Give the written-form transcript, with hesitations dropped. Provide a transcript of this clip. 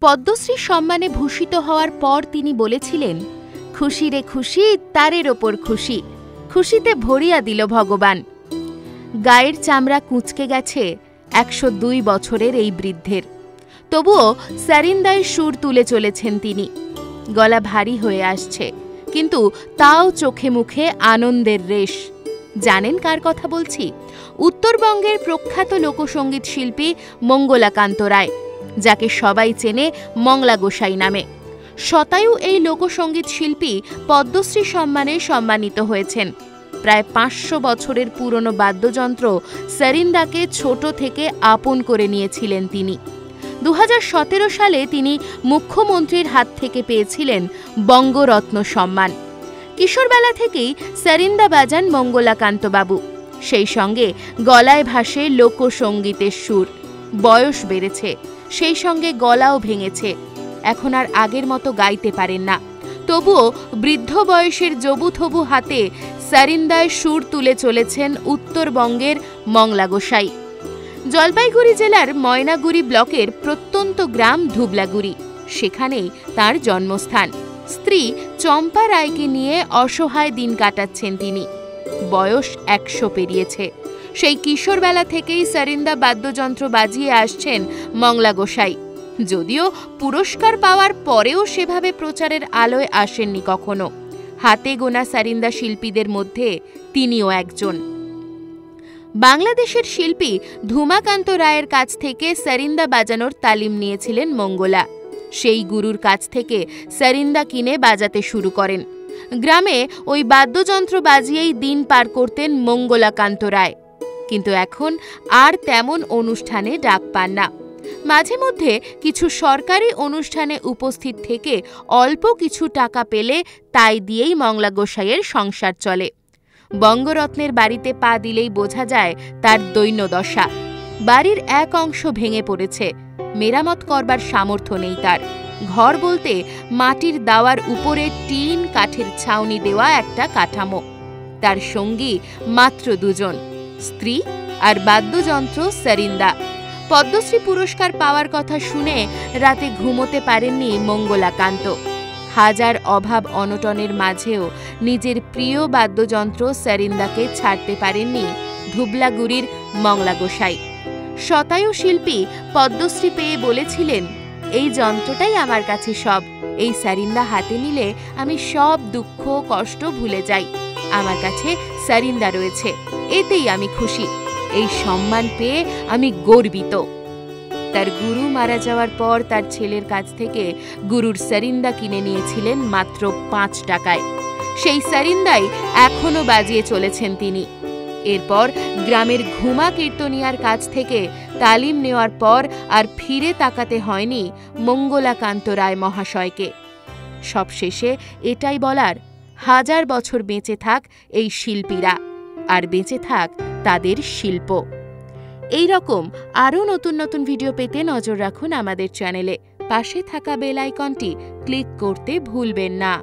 পদ্মশ্রী সম্মানে ভূষিত হওয়ার পর তিনি বলেছিলেন, খুশি রে খুশি, তারের ওপর খুশি, খুশিতে ভরিয়া দিল ভগবান। গায়ের চামড়া কুঁচকে গেছে ১০২ বছরের এই বৃদ্ধের, তবুও সারিন্দায় সুর তুলে চলেছেন তিনি। গলা ভারী হয়ে আসছে, কিন্তু তাও চোখে মুখে আনন্দের রেশ। জানেন কার কথা বলছি? উত্তরবঙ্গের প্রখ্যাত লোকসঙ্গীত শিল্পী মঙ্গলাকান্ত রায়, যাকে সবাই চেনে মংলা গোসাই নামে। শতায়ু এই লোকসঙ্গীত শিল্পী পদ্মশ্রী সম্মানে সম্মানিত হয়েছেন। প্রায় ৫০০ বছরের পুরনো বাদ্যযন্ত্র সারিন্দাকে ছোট থেকে আপন করে নিয়েছিলেন তিনি। ২০১৭ সালে তিনি মুখ্যমন্ত্রীর হাত থেকে পেয়েছিলেন বঙ্গরত্ন সম্মান। কিশোরবেলা থেকেই সারিন্দা বাজান মঙ্গলাকান্তবাবু, সেই সঙ্গে গলায় ভাসে লোকসঙ্গীতের সুর। বয়স বেড়েছে, সেই সঙ্গে গলাও ভেঙেছে, এখন আর আগের মতো গাইতে পারেন না। তবুও বৃদ্ধ বয়সের জবুথবু হাতে সারিন্দায় সুর তুলে চলেছেন উত্তরবঙ্গের মংলা গোসাই। জলপাইগুড়ি জেলার ময়নাগুড়ি ব্লকের প্রত্যন্ত গ্রাম ধুবলাগুড়ি, সেখানেই তার জন্মস্থান। স্ত্রী চম্পা রায়কে নিয়ে অসহায় দিন কাটাচ্ছেন তিনি। বয়স ১০০ পেরিয়েছে। সেই কিশোরবেলা থেকেই সারিন্দা বাদ্যযন্ত্র বাজিয়ে আসছেন মংলা গোসাই। যদিও পুরস্কার পাওয়ার পরেও সেভাবে প্রচারের আলোয় আসেননি কখনো। হাতে গোনা সারিন্দা শিল্পীদের মধ্যে তিনিও একজন। বাংলাদেশের শিল্পী ধুমাকান্ত রায়ের কাছ থেকে সারিন্দা বাজানোর তালিম নিয়েছিলেন মঙ্গলা। সেই গুরুর কাছ থেকে সারিন্দা কিনে বাজাতে শুরু করেন। গ্রামে ওই বাদ্যযন্ত্র বাজিয়েই দিন পার করতেন মঙ্গলাকান্ত রায়। কিন্তু এখন আর তেমন অনুষ্ঠানে ডাক পান না। মাঝে মধ্যে কিছু সরকারি অনুষ্ঠানে উপস্থিত থেকে অল্প কিছু টাকা পেলে তাই দিয়েই মংলা গোসাইয়ের সংসার চলে। বঙ্গরত্নের বাড়িতে পা দিলেই বোঝা যায় তার দৈন্যদশা। বাড়ির এক অংশ ভেঙে পড়েছে, মেরামত করবার সামর্থ্য নেই তার। ঘর বলতে মাটির দাওয়ার উপরে টিন কাঠের ছাউনি দেওয়া একটা কাঠামো। তার সঙ্গী মাত্র দুজন, স্ত্রী আর বাদ্যযন্ত্র সারিন্দা। পদ্মশ্রী পুরস্কার পাওয়ার কথা শুনে রাতে ঘুমোতে পারেননি মঙ্গলাকান্ত। হাজার অভাব অনটনের মাঝেও নিজের প্রিয় বাদ্যযন্ত্র সারিন্দাকে ছাড়তে পারেননি ধুবলাগুড়ির মংলা গোসাই। শতায়ু শিল্পী পদ্মশ্রী পেয়ে বলেছিলেন, এই যন্ত্রটাই আমার কাছে সব। এই সারিন্দা হাতে নিলে আমি সব দুঃখ কষ্ট ভুলে যাই। আমার কাছে সারিন্দা রয়েছে, এতেই আমি খুশি। এই সম্মান পেয়ে আমি গর্বিত। তার গুরু মারা যাওয়ার পর তার ছেলের কাছ থেকে গুরুর সারিন্দা কিনে নিয়েছিলেন মাত্র ৫ টাকায়। সেই সারিন্দাই এখনো বাজিয়ে চলেছেন তিনি। এরপর গ্রামের ঘুমা কীর্তনিয়ার কাছ থেকে তালিম নেওয়ার পর আর ফিরে তাকাতে হয়নি মঙ্গলাকান্ত রায় মহাশয়কে। সবশেষে এটাই বলার, হাজার বছর বেঁচে থাক এই শিল্পীরা, আর বেঁচে থাক তাদের শিল্প। এই রকম আরও নতুন নতুন ভিডিও পেতে নজর রাখুন আমাদের চ্যানেলে। পাশে থাকা বেল আইকনটি ক্লিক করতে ভুলবেন না।